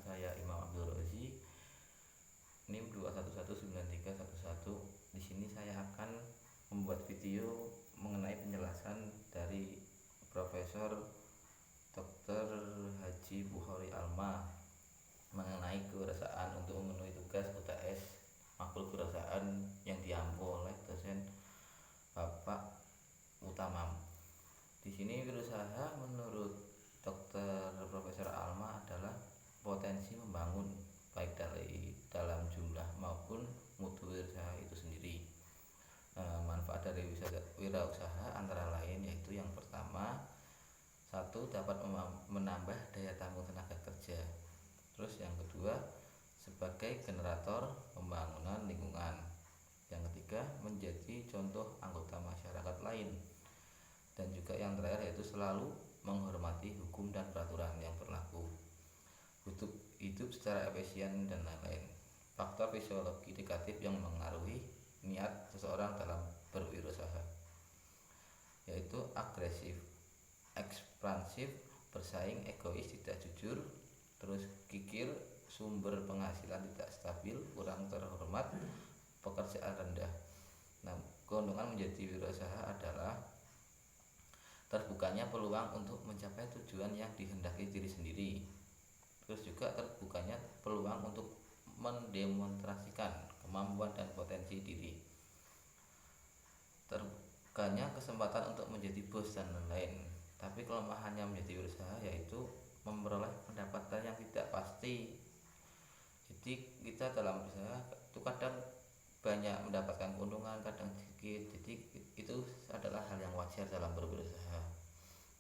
saya Imam Abdul Rozi, NIM 2119311. Di sini saya akan membuat video mengenai penjelasan dari Profesor Dr. Haji Bukhari Alma mengenai kebiasaan untuk memenuhi tugas UTS makul kebiasaan yang diampu oleh dosen Bapak Utamam. Di sini berusaha menurut Dr. Profesor Alma adalah potensi membangun baik dari dalam jumlah maupun mutu usaha itu sendiri. Manfaat dari wirausaha antara lain yaitu yang pertama, satu, dapat menambah daya tampung tenaga kerja. Terus yang kedua, sebagai generator pembangunan lingkungan. Yang ketiga, menjadi contoh anggota masyarakat lain. Dan juga yang terakhir yaitu selalu menghormati hukum dan peraturan yang berlaku, hidup secara efisien dan lain-lain. Faktor fisiologi negatif yang mengaruhi niat seseorang dalam berwirausaha yaitu agresif, ekspansif, bersaing, egois, tidak jujur, terus kikir, sumber penghasilan tidak stabil, kurang terhormat, pekerjaan rendah. Nah, keuntungan menjadi wirausaha adalah terbukanya peluang untuk mencapai tujuan yang dihendaki diri sendiri. Terus juga terbukanya peluang untuk mendemonstrasikan kemampuan dan potensi diri. Terbukanya kesempatan untuk menjadi bos dan lain-lain. Tapi kelemahannya menjadi wirausaha yaitu memperoleh pendapatan yang tidak pasti. Jadi kita dalam usaha itu kadang banyak mendapatkan keuntungan, kadang sedikit. Jadi itu adalah hal yang wajar dalam berwirausaha.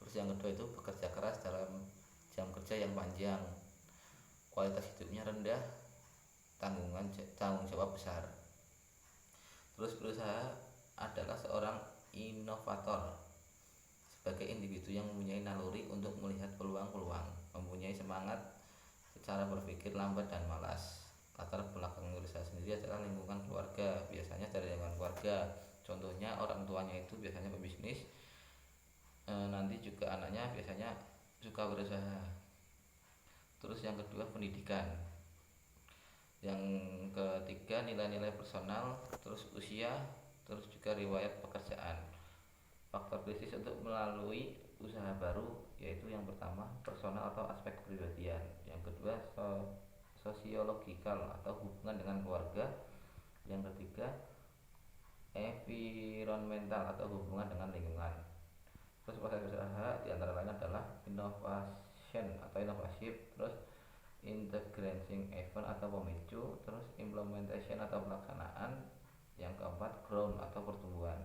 Terus yang kedua itu bekerja keras dalam jam kerja yang panjang, kualitas hidupnya rendah, tanggung jawab besar. Terus berusaha adalah seorang inovator sebagai individu yang mempunyai naluri untuk melihat peluang-peluang, mempunyai semangat secara berpikir lambat dan malas. Latar belakang wirausaha sendiri adalah lingkungan keluarga, biasanya dari lingkungan keluarga. Contohnya orang tuanya itu biasanya pebisnis, nanti juga anaknya biasanya suka berusaha. Terus yang kedua pendidikan, yang ketiga nilai-nilai personal, terus usia, terus juga riwayat pekerjaan. Faktor krisis untuk melalui usaha baru yaitu yang pertama personal atau aspek kepribadian, yang kedua sosiologikal atau hubungan dengan keluarga, yang ketiga environmental atau hubungan dengan lingkungan. Terus proses usaha diantara lain adalah innovation atau inovatif, terus integrating event atau pemicu, terus implementation atau pelaksanaan, yang keempat growth atau pertumbuhan.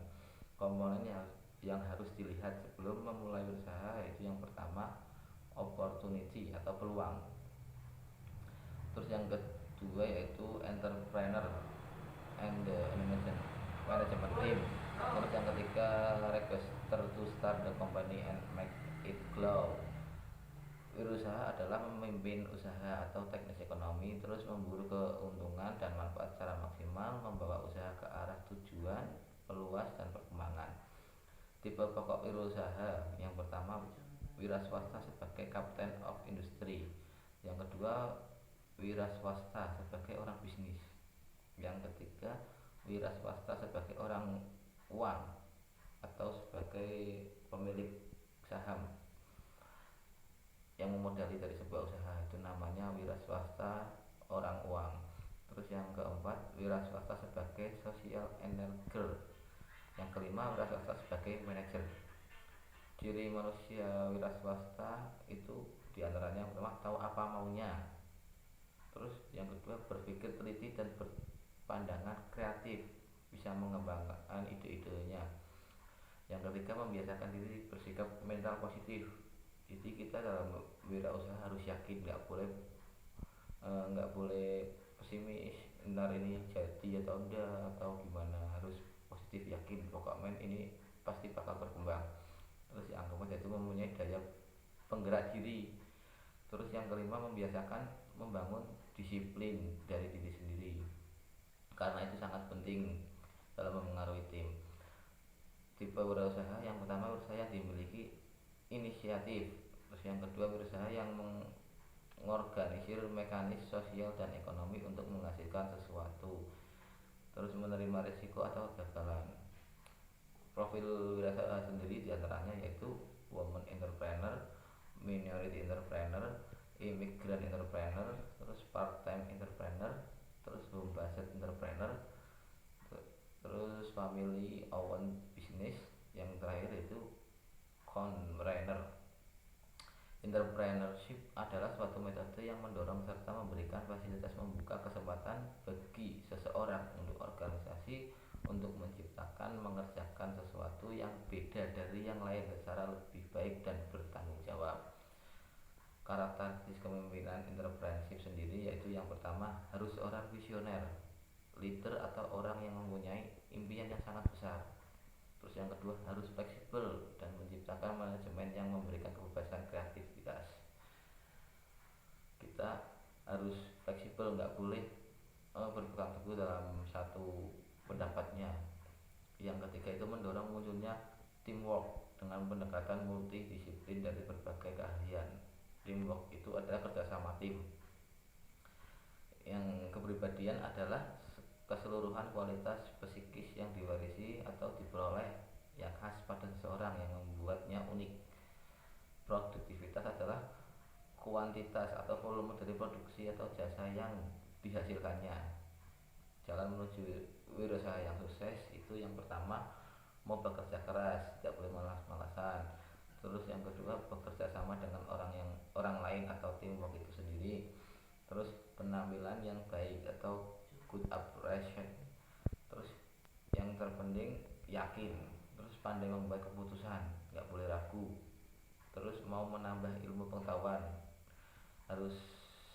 Komponen yang harus dilihat sebelum memulai usaha yaitu yang pertama opportunity atau peluang, terus yang kedua yaitu entrepreneur and the management team, terus yang ketiga requester to start the company and make it grow. Wirausaha adalah memimpin usaha atau teknis ekonomi, terus memburu keuntungan dan manfaat secara maksimal, membawa usaha ke arah tujuan, peluas dan perkembangan. Tipe pokok wirausaha, yang pertama wira swasta sebagai captain of industry, yang kedua wira swasta sebagai orang bisnis, yang ketiga wira swasta sebagai orang uang atau sebagai pemilik saham yang memodali dari sebuah usaha, itu namanya wira swasta orang uang. Terus yang keempat wira swasta sebagai social enabler, yang kelima wira swasta sebagai manajer. Ciri manusia wira swasta itu diantaranya yang pertama tahu apa maunya, terus yang kedua berpikir teliti dan berpandangan kreatif, bisa mengembangkan ide-idenya. Yang ketiga membiasakan diri bersikap mental positif. Jadi kita dalam wirausaha harus yakin, nggak boleh pesimis, ntar ini jadi atau enggak atau gimana, harus positif, yakin pokoknya ini pasti bakal berkembang. Terus yang keempat yaitu mempunyai daya penggerak diri. Terus yang kelima membiasakan membangun disiplin dari diri sendiri, karena itu sangat penting dalam mempengaruhi tim. Tipe wirausaha, yang pertama wirausaha yang dimiliki inisiatif, terus yang kedua wirausaha yang mengorganisir mekanisme sosial dan ekonomi untuk menghasilkan sesuatu. Terus menerima risiko atau kegagalan. Profil wirausaha sendiri diantaranya yaitu woman entrepreneur, minority entrepreneur, immigrant entrepreneur, terus part time entrepreneur, terus home based entrepreneur, terus family owned business, yang terakhir itu conrainer. Entrepreneurship adalah suatu metode yang mendorong serta memberikan fasilitas membuka kesempatan bagi seseorang untuk organisasi untuk menciptakan mengerjakan sesuatu yang beda dari yang lain secara lebih baik dan bertanggung jawab. Karakteristik kepemimpinan entrepreneurship sendiri yaitu yang pertama harus seorang visioner, leader atau orang yang mempunyai impian yang sangat besar. Terus yang kedua harus fleksibel dan menciptakan manajemen yang memberikan kebebasan kreativitas. Kita harus fleksibel, nggak boleh berpegang teguh dalam satu pendapatnya. Yang ketiga itu mendorong munculnya teamwork dengan pendekatan multidisiplin dari berbagai keahlian. Teamwork itu adalah kerjasama tim. Yang kepribadian adalah keseluruhan kualitas psikis yang diwarisi atau diperoleh yang khas pada seseorang yang membuatnya unik. Produktivitas adalah kuantitas atau volume dari produksi atau jasa yang dihasilkannya. Jalan menuju wirausaha yang sukses itu yang pertama mau bekerja keras, tidak boleh malas-malasan. Terus yang kedua bekerja sama dengan orang lain atau teamwork itu sendiri. Terus penampilan yang baik atau good impression. Terus yang terpenting yakin. Terus pandai membuat keputusan, nggak boleh ragu. Terus mau menambah ilmu pengetahuan, harus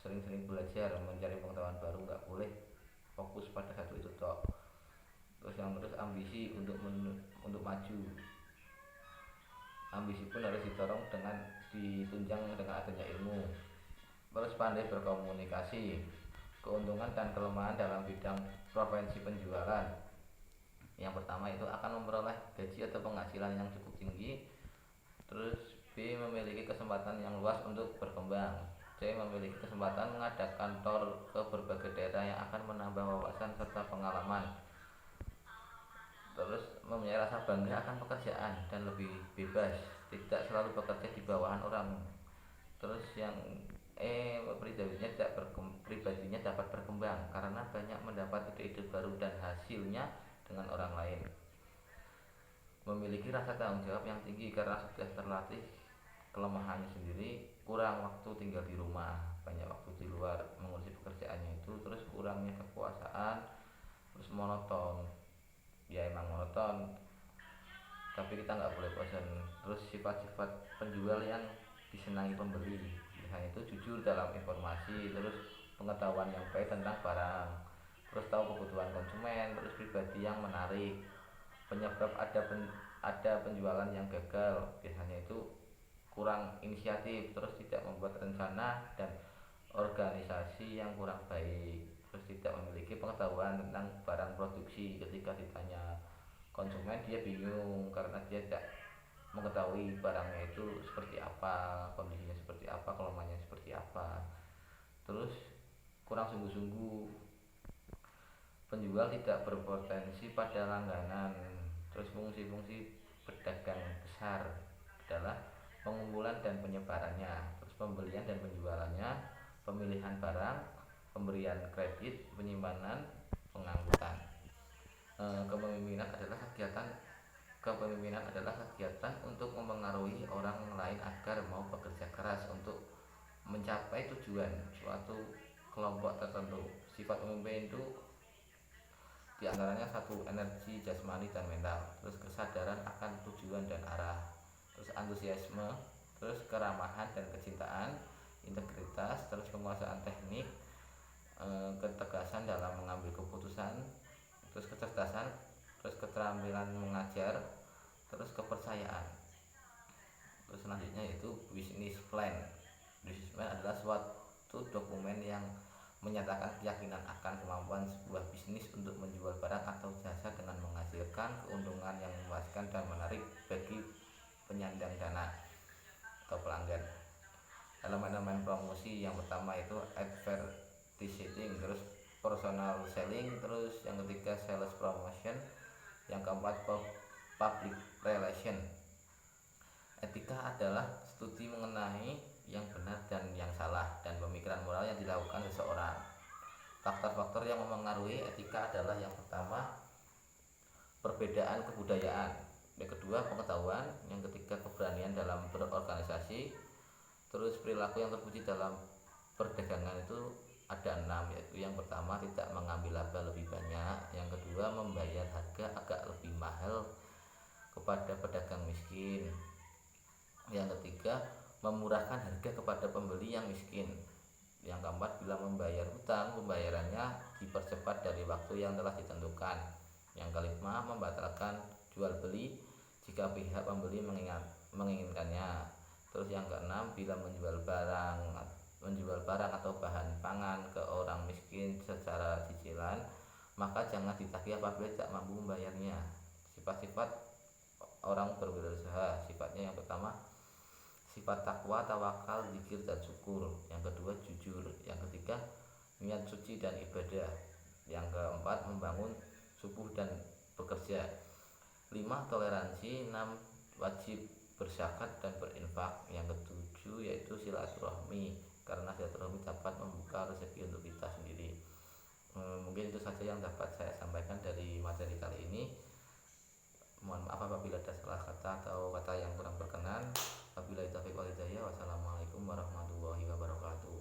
sering-sering belajar mencari pengetahuan baru, nggak boleh fokus pada satu itu tok. Terus yang terus ambisi untuk maju. Ambisi pun harus ditunjang dengan adanya ilmu. Terus pandai berkomunikasi. Keuntungan dan kelemahan dalam bidang profesi penjualan. Yang pertama itu akan memperoleh gaji atau penghasilan yang cukup tinggi. Terus B memiliki kesempatan yang luas untuk berkembang. C memiliki kesempatan mengadakan kantor ke berbagai daerah yang akan menambah wawasan serta pengalaman. Terus mempunyai rasa bangga akan pekerjaan dan lebih bebas, tidak selalu bekerja di bawahan orang. Terus yang pribadinya dapat berkembang karena banyak mendapat ide-ide baru dan hasilnya dengan orang lain. Memiliki rasa tanggung jawab yang tinggi karena sudah terlatih. Kelemahannya sendiri kurang waktu tinggal di rumah, banyak waktu di luar mengurusi pekerjaannya itu. Terus kurangnya kekuasaan, terus monoton. Ya emang monoton, tapi kita nggak boleh bosan. Terus sifat-sifat penjual yang disenangi pembeli, biasanya itu jujur dalam informasi, terus pengetahuan yang baik tentang barang, terus tahu kebutuhan konsumen, terus pribadi yang menarik. Penyebab ada penjualan yang gagal biasanya itu kurang inisiatif, terus tidak membuat rencana dan organisasi yang kurang baik, terus tidak memiliki pengetahuan tentang barang produksi. Ketika ditanya konsumen dia bingung karena dia tidak mengetahui barangnya itu seperti apa, kondisinya seperti apa, kelemahannya seperti apa. Terus kurang sungguh-sungguh. Penjual tidak berpotensi pada langganan. Terus fungsi-fungsi pedagang besar adalah pengumpulan dan penyebarannya, terus pembelian dan penjualannya, pemilihan barang, pemberian kredit, penyimpanan, pengangkutan. Kepemimpinan adalah kegiatan untuk mempengaruhi orang lain agar mau bekerja keras untuk mencapai tujuan suatu kelompok tertentu. Sifat pemimpin itu diantaranya satu, energi jasmani dan mental, terus kesadaran akan tujuan dan arah, terus antusiasme, terus keramahan dan kecintaan, integritas, terus penguasaan teknik, ketegasan dalam mengambil keputusan, terus kecerdasan, terus keterampilan mengajar, terus kepercayaan. Terus selanjutnya yaitu business plan. Business plan adalah suatu dokumen yang menyatakan keyakinan akan kemampuan sebuah bisnis untuk menjual barang atau jasa dengan menghasilkan keuntungan yang memuaskan dan menarik bagi penyandang dana atau pelanggan. elemen-elemen promosi. Yang pertama itu advertising, terus personal selling, terus yang ketiga sales promotion, yang keempat public relation. Etika adalah studi mengenai yang benar dan yang salah dan pemikiran moral yang dilakukan seseorang. Faktor-faktor yang mempengaruhi etika adalah yang pertama perbedaan kebudayaan, yang kedua pengetahuan, yang ketiga keberanian dalam berorganisasi. Terus perilaku yang terpuji dalam perdagangan itu ada 6, yaitu yang pertama tidak mengambil laba lebih banyak, yang kedua membayar harga agak lebih mahal kepada pedagang miskin, yang ketiga memurahkan harga kepada pembeli yang miskin, yang keempat bila membayar hutang pembayarannya dipercepat dari waktu yang telah ditentukan, yang kelima membatalkan jual beli jika pihak pembeli menginginkannya. Terus yang keenam bila menjual barang atau bahan pangan ke orang miskin secara cicilan, maka jangan ditagih apabila tidak mampu membayarnya. Sifat-sifat orang berwirausaha, sifatnya yang pertama sifat takwa, tawakal, zikir dan syukur, yang kedua jujur, yang ketiga niat suci dan ibadah, yang keempat membangun subuh dan bekerja, 5 toleransi, 6 wajib berzakat dan berinfak, yang ketujuh yaitu silaturahmi, karena silaturahmi dapat membuka rezeki untuk kita sendiri. Mungkin itu saja yang dapat saya sampaikan dari materi kali ini. Mohon maaf apabila ada salah kata atau kata yang kurang berkenan. Wabillahi taufiq wal hidayah. Wassalamualaikum warahmatullahi wabarakatuh.